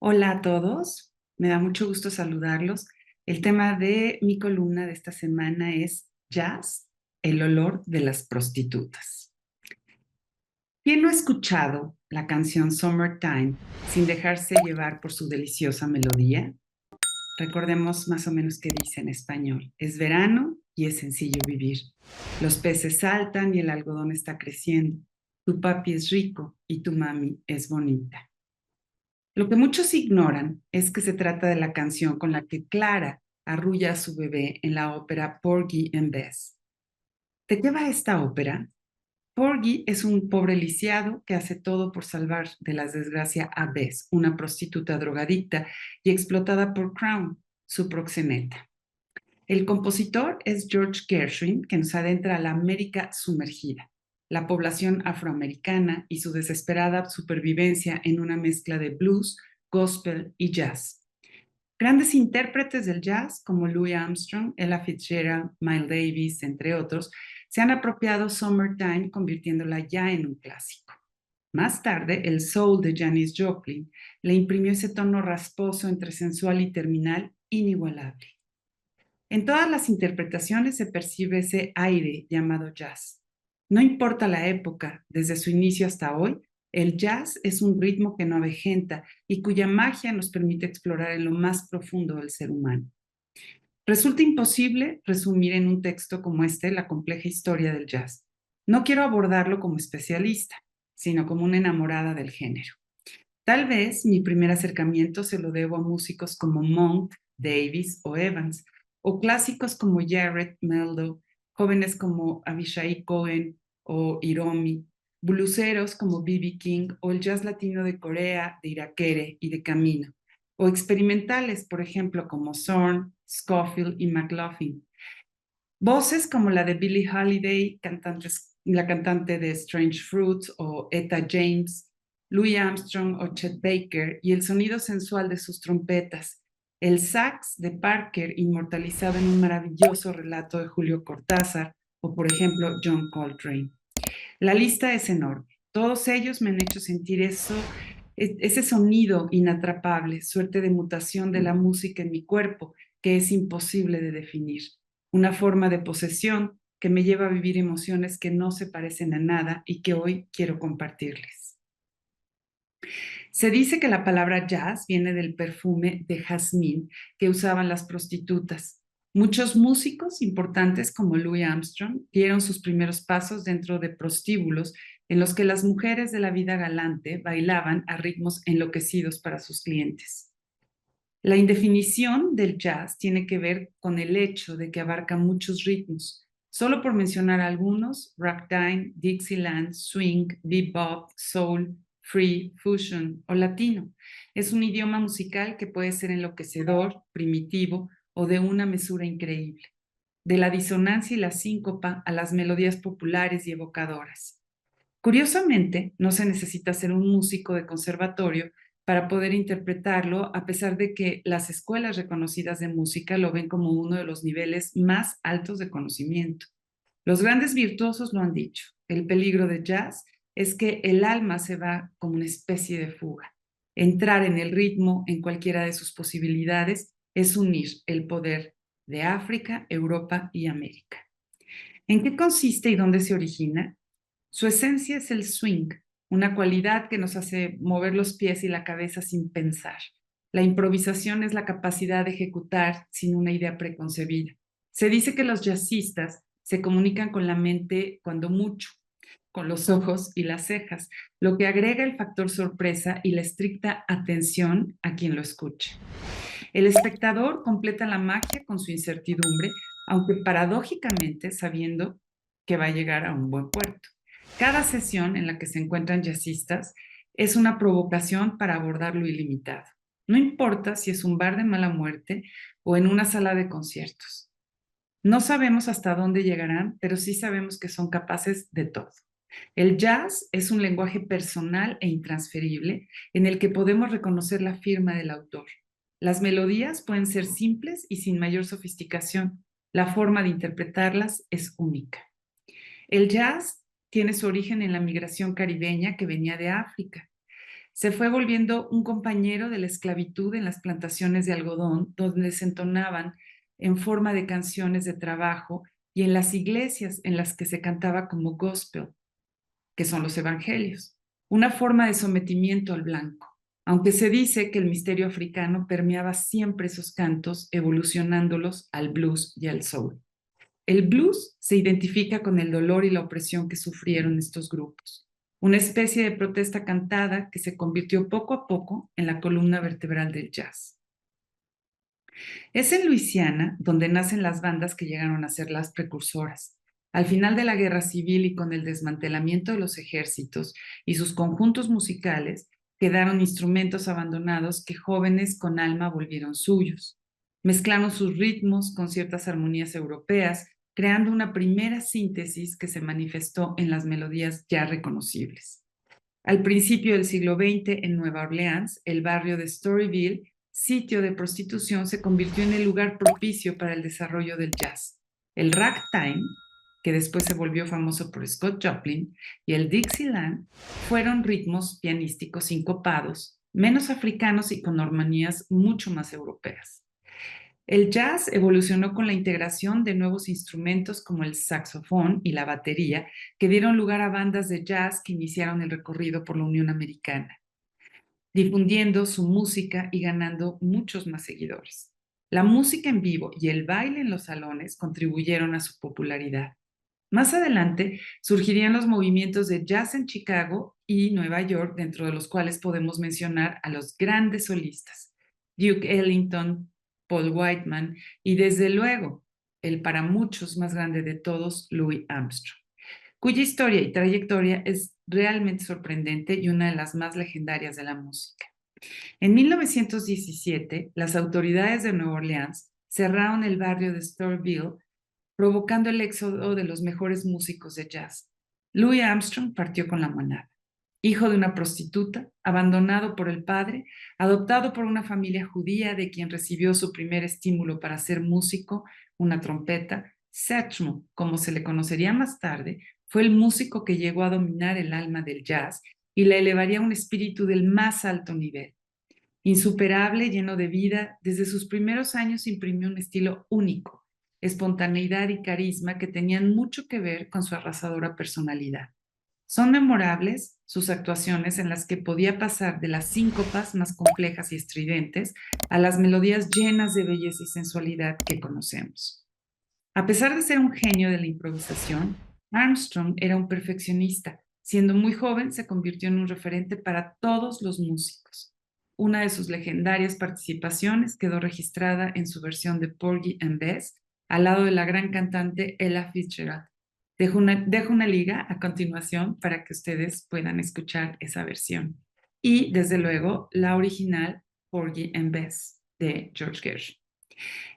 Hola a todos, me da mucho gusto saludarlos. El tema de mi columna de esta semana es Jazz, el olor de las prostitutas. ¿Quién no ha escuchado la canción Summertime sin dejarse llevar por su deliciosa melodía? Recordemos más o menos qué dice en español. Es verano y es sencillo vivir. Los peces saltan y el algodón está creciendo. Tu papi es rico y tu mami es bonita. Lo que muchos ignoran es que se trata de la canción con la que Clara arrulla a su bebé en la ópera Porgy and Bess. ¿De qué va esta ópera? Porgy es un pobre lisiado que hace todo por salvar de la desgracia a Bess, una prostituta drogadicta y explotada por Crown, su proxeneta. El compositor es George Gershwin, que nos adentra a la América sumergida, la población afroamericana y su desesperada supervivencia en una mezcla de blues, gospel y jazz. Grandes intérpretes del jazz como Louis Armstrong, Ella Fitzgerald, Miles Davis, entre otros, se han apropiado Summertime convirtiéndola ya en un clásico. Más tarde, el soul de Janis Joplin le imprimió ese tono rasposo entre sensual y terminal inigualable. En todas las interpretaciones se percibe ese aire llamado jazz. No importa la época, desde su inicio hasta hoy, el jazz es un ritmo que no avejenta y cuya magia nos permite explorar en lo más profundo del ser humano. Resulta imposible resumir en un texto como este la compleja historia del jazz. No quiero abordarlo como especialista, sino como una enamorada del género. Tal vez mi primer acercamiento se lo debo a músicos como Monk, Davis o Evans, o clásicos como Jarrett, Meldo, jóvenes como Avishai Cohen o Hiromi, bluseros como B.B. King o el jazz latino de Corea, de Irakere y de Camino, o experimentales, por ejemplo, como Zorn, Scofield y McLaughlin. Voces como la de Billie Holiday, la cantante de Strange Fruits, o Etta James, Louis Armstrong o Chet Baker, y el sonido sensual de sus trompetas, el sax de Parker inmortalizado en un maravilloso relato de Julio Cortázar, o por ejemplo John Coltrane. La lista es enorme. Todos ellos me han hecho sentir ese sonido inatrapable, suerte de mutación de la música en mi cuerpo que es imposible de definir. Una forma de posesión que me lleva a vivir emociones que no se parecen a nada y que hoy quiero compartirles. Se dice que la palabra jazz viene del perfume de jazmín que usaban las prostitutas. Muchos músicos importantes como Louis Armstrong dieron sus primeros pasos dentro de prostíbulos en los que las mujeres de la vida galante bailaban a ritmos enloquecidos para sus clientes. La indefinición del jazz tiene que ver con el hecho de que abarca muchos ritmos. Solo por mencionar algunos: ragtime, Dixieland, swing, bebop, soul, free, fusion o latino. Es un idioma musical que puede ser enloquecedor, primitivo o de una mesura increíble. De la disonancia y la síncopa a las melodías populares y evocadoras. Curiosamente, no se necesita ser un músico de conservatorio para poder interpretarlo, a pesar de que las escuelas reconocidas de música lo ven como uno de los niveles más altos de conocimiento. Los grandes virtuosos lo han dicho. El peligro de jazz es que el alma se va como una especie de fuga. Entrar en el ritmo, en cualquiera de sus posibilidades, es unir el poder de África, Europa y América. ¿En qué consiste y dónde se origina? Su esencia es el swing, una cualidad que nos hace mover los pies y la cabeza sin pensar. La improvisación es la capacidad de ejecutar sin una idea preconcebida. Se dice que los jazzistas se comunican con la mente cuando mucho, con los ojos y las cejas, lo que agrega el factor sorpresa y la estricta atención a quien lo escuche. El espectador completa la magia con su incertidumbre, aunque paradójicamente sabiendo que va a llegar a un buen puerto. Cada sesión en la que se encuentran jazzistas es una provocación para abordar lo ilimitado. No importa si es un bar de mala muerte o en una sala de conciertos. No sabemos hasta dónde llegarán, pero sí sabemos que son capaces de todo. El jazz es un lenguaje personal e intransferible en el que podemos reconocer la firma del autor. Las melodías pueden ser simples y sin mayor sofisticación. La forma de interpretarlas es única. El jazz tiene su origen en la migración caribeña que venía de África. Se fue volviendo un compañero de la esclavitud en las plantaciones de algodón, donde se entonaban en forma de canciones de trabajo, y en las iglesias en las que se cantaba como gospel, que son los evangelios, una forma de sometimiento al blanco, aunque se dice que el misterio africano permeaba siempre esos cantos, evolucionándolos al blues y al soul. El blues se identifica con el dolor y la opresión que sufrieron estos grupos, una especie de protesta cantada que se convirtió poco a poco en la columna vertebral del jazz. Es en Luisiana donde nacen las bandas que llegaron a ser las precursoras. Al final de la Guerra Civil y con el desmantelamiento de los ejércitos y sus conjuntos musicales, quedaron instrumentos abandonados que jóvenes con alma volvieron suyos. Mezclaron sus ritmos con ciertas armonías europeas, creando una primera síntesis que se manifestó en las melodías ya reconocibles. Al principio del siglo XX, en Nueva Orleans, el barrio de Storyville, sitio de prostitución, se convirtió en el lugar propicio para el desarrollo del jazz. El ragtime, que después se volvió famoso por Scott Joplin, y el Dixieland fueron ritmos pianísticos sincopados, menos africanos y con armonías mucho más europeas. El jazz evolucionó con la integración de nuevos instrumentos como el saxofón y la batería, que dieron lugar a bandas de jazz que iniciaron el recorrido por la Unión Americana, difundiendo su música y ganando muchos más seguidores. La música en vivo y el baile en los salones contribuyeron a su popularidad. Más adelante surgirían los movimientos de jazz en Chicago y Nueva York, dentro de los cuales podemos mencionar a los grandes solistas, Duke Ellington, Paul Whiteman y desde luego el para muchos más grande de todos, Louis Armstrong, cuya historia y trayectoria es realmente sorprendente y una de las más legendarias de la música. En 1917, las autoridades de Nueva Orleans cerraron el barrio de Storyville, provocando el éxodo de los mejores músicos de jazz. Louis Armstrong partió con la manada. Hijo de una prostituta, abandonado por el padre, adoptado por una familia judía de quien recibió su primer estímulo para ser músico, una trompeta, Satchmo, como se le conocería más tarde, fue el músico que llegó a dominar el alma del jazz y la elevaría a un espíritu del más alto nivel. Insuperable, lleno de vida, desde sus primeros años imprimió un estilo único, espontaneidad y carisma que tenían mucho que ver con su arrasadora personalidad. Son memorables sus actuaciones en las que podía pasar de las síncopas más complejas y estridentes a las melodías llenas de belleza y sensualidad que conocemos. A pesar de ser un genio de la improvisación, Armstrong era un perfeccionista. Siendo muy joven, se convirtió en un referente para todos los músicos. Una de sus legendarias participaciones quedó registrada en su versión de Porgy and Bess, al lado de la gran cantante Ella Fitzgerald. Dejo una liga a continuación para que ustedes puedan escuchar esa versión. Y, desde luego, la original Porgy and Bess de George Gershwin.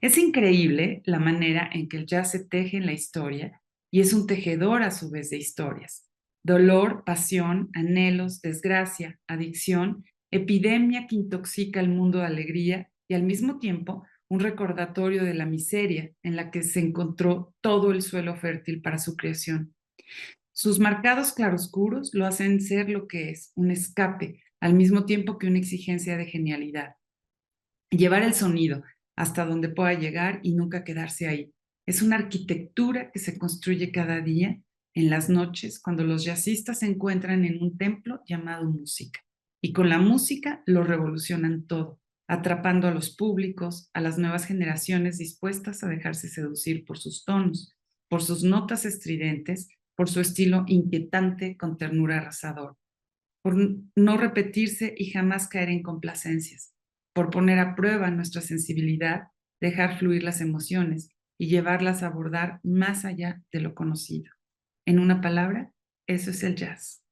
Es increíble la manera en que el jazz se teje en la historia y es un tejedor a su vez de historias. Dolor, pasión, anhelos, desgracia, adicción, epidemia que intoxica el mundo de alegría y al mismo tiempo un recordatorio de la miseria en la que se encontró todo el suelo fértil para su creación. Sus marcados claroscuros lo hacen ser lo que es, un escape, al mismo tiempo que una exigencia de genialidad. Llevar el sonido hasta donde pueda llegar y nunca quedarse ahí. Es una arquitectura que se construye cada día en las noches cuando los jazzistas se encuentran en un templo llamado música. Y con la música lo revolucionan todo, atrapando a los públicos, a las nuevas generaciones dispuestas a dejarse seducir por sus tonos, por sus notas estridentes, por su estilo inquietante con ternura arrasador, por no repetirse y jamás caer en complacencias, por poner a prueba nuestra sensibilidad, dejar fluir las emociones y llevarlas a abordar más allá de lo conocido. En una palabra, eso es el jazz.